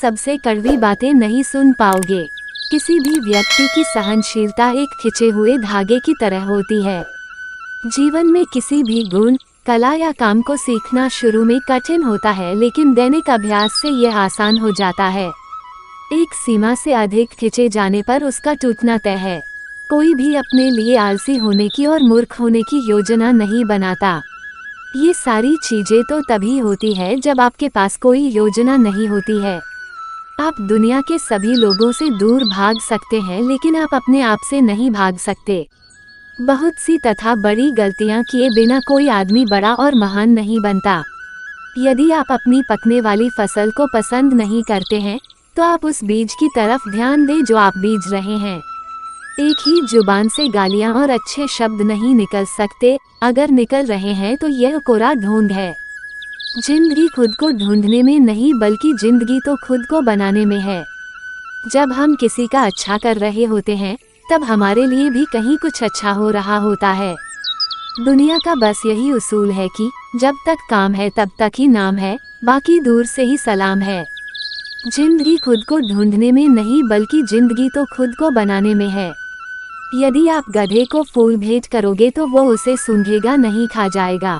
सबसे कड़वी बातें नहीं सुन पाओगे। किसी भी व्यक्ति की सहनशीलता एक खिंचे हुए धागे की तरह होती है। जीवन में किसी भी गुण, कला या काम को सीखना शुरू में कठिन होता है, लेकिन दैनिक अभ्यास से यह आसान हो जाता है। एक सीमा से अधिक खिंचे जाने पर उसका टूटना तय है। कोई भी अपने लिए आलसी होने की और मूर्ख होने की योजना नहीं बनाता। ये सारी चीजें तो तभी होती है जब आपके पास कोई योजना नहीं होती है। आप दुनिया के सभी लोगों से दूर भाग सकते हैं, लेकिन आप अपने आप से नहीं भाग सकते। बहुत सी तथा बड़ी गलतियां किए बिना कोई आदमी बड़ा और महान नहीं बनता। यदि आप अपनी पकने वाली फसल को पसंद नहीं करते हैं, तो आप उस बीज की तरफ ध्यान दें जो आप बीज रहे हैं। एक ही जुबान से गालियां और अच्छे शब्द नहीं निकल सकते। अगर निकल रहे हैं तो यह कोरा ढोंग है। जिंदगी खुद को ढूंढने में नहीं, बल्कि जिंदगी तो खुद को बनाने में है। जब हम किसी का अच्छा कर रहे होते हैं, तब हमारे लिए भी कहीं कुछ अच्छा हो रहा होता है। दुनिया का बस यही उसूल है कि जब तक काम है तब तक ही नाम है, बाकी दूर से ही सलाम है। जिंदगी खुद को ढूंढने में नहीं, बल्कि जिंदगी तो खुद को बनाने में है। यदि आप गधे को फूल भेंट करोगे तो वो उसे सूंघेगा नहीं, खा जाएगा।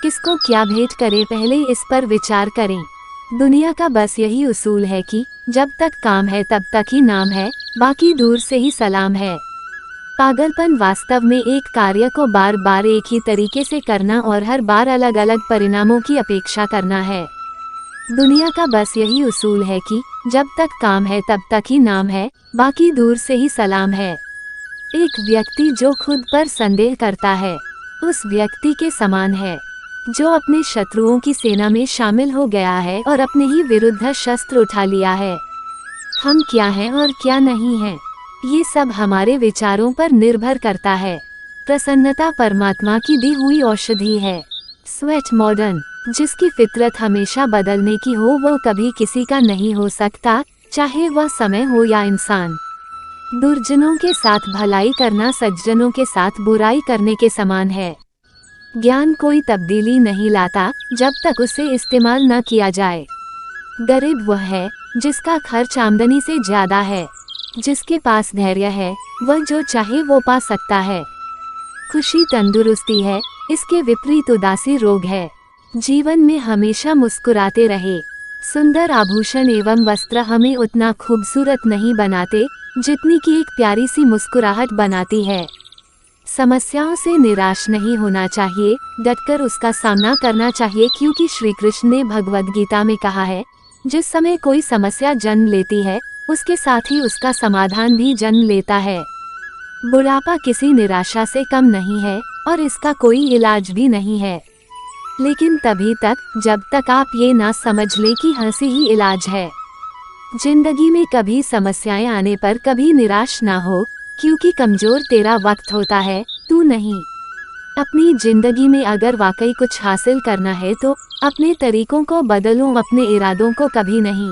किसको क्या भेंट करें, पहले इस पर विचार करें। दुनिया का बस यही उसूल है कि जब तक काम है तब तक ही नाम है, बाकी दूर से ही सलाम है। पागलपन वास्तव में एक कार्य को बार बार एक ही तरीके से करना और हर बार अलग अलग परिणामों की अपेक्षा करना है। दुनिया का बस यही उसूल है कि जब तक काम है तब तक ही नाम है, बाकी दूर से ही सलाम है। एक व्यक्ति जो खुद पर संदेह करता है, उस व्यक्ति के समान है जो अपने शत्रुओं की सेना में शामिल हो गया है और अपने ही विरुद्ध शस्त्र उठा लिया है। हम क्या हैं और क्या नहीं हैं, ये सब हमारे विचारों पर निर्भर करता है। प्रसन्नता परमात्मा की दी हुई औषधि है। स्वेट मॉडर्न, जिसकी फितरत हमेशा बदलने की हो, वो कभी किसी का नहीं हो सकता, चाहे वह समय हो या इंसान। दुर्जनों के साथ भलाई करना सज्जनों के साथ बुराई करने के समान है। ज्ञान कोई तब्दीली नहीं लाता जब तक उसे इस्तेमाल न किया जाए। गरीब वह है जिसका खर्च आमदनी से ज्यादा है। जिसके पास धैर्य है, वह जो चाहे वो पा सकता है। खुशी तंदुरुस्ती है, इसके विपरीत उदासी रोग है। जीवन में हमेशा मुस्कुराते रहे। सुंदर आभूषण एवं वस्त्र हमें उतना खूबसूरत नहीं बनाते जितनी कि एक प्यारी सी मुस्कुराहट बनाती है। समस्याओं से निराश नहीं होना चाहिए, डटकर उसका सामना करना चाहिए, क्योंकि श्री कृष्ण ने भगवद गीता में कहा है, जिस समय कोई समस्या जन्म लेती है, उसके साथ ही उसका समाधान भी जन्म लेता है। बुढ़ापा किसी निराशा से कम नहीं है और इसका कोई इलाज भी नहीं है, लेकिन तभी तक जब तक आप ये ना समझ लें कि हंसी ही इलाज है। जिंदगी में कभी समस्याएं आने पर कभी निराश ना हो, क्योंकि कमजोर तेरा वक्त होता है, तू नहीं। अपनी जिंदगी में अगर वाकई कुछ हासिल करना है तो अपने तरीकों को बदलो, अपने इरादों को कभी नहीं।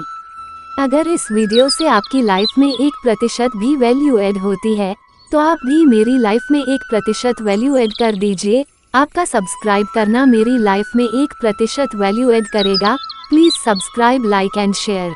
अगर इस वीडियो से आपकी लाइफ में 1% भी वैल्यू ऐड होती है, तो आप भी मेरी लाइफ में 1% वैल्यू ऐड कर दीजिए। आपका सब्सक्राइब करना मेरी लाइफ में 1% वैल्यू ऐड करेगा। Please subscribe, like and share.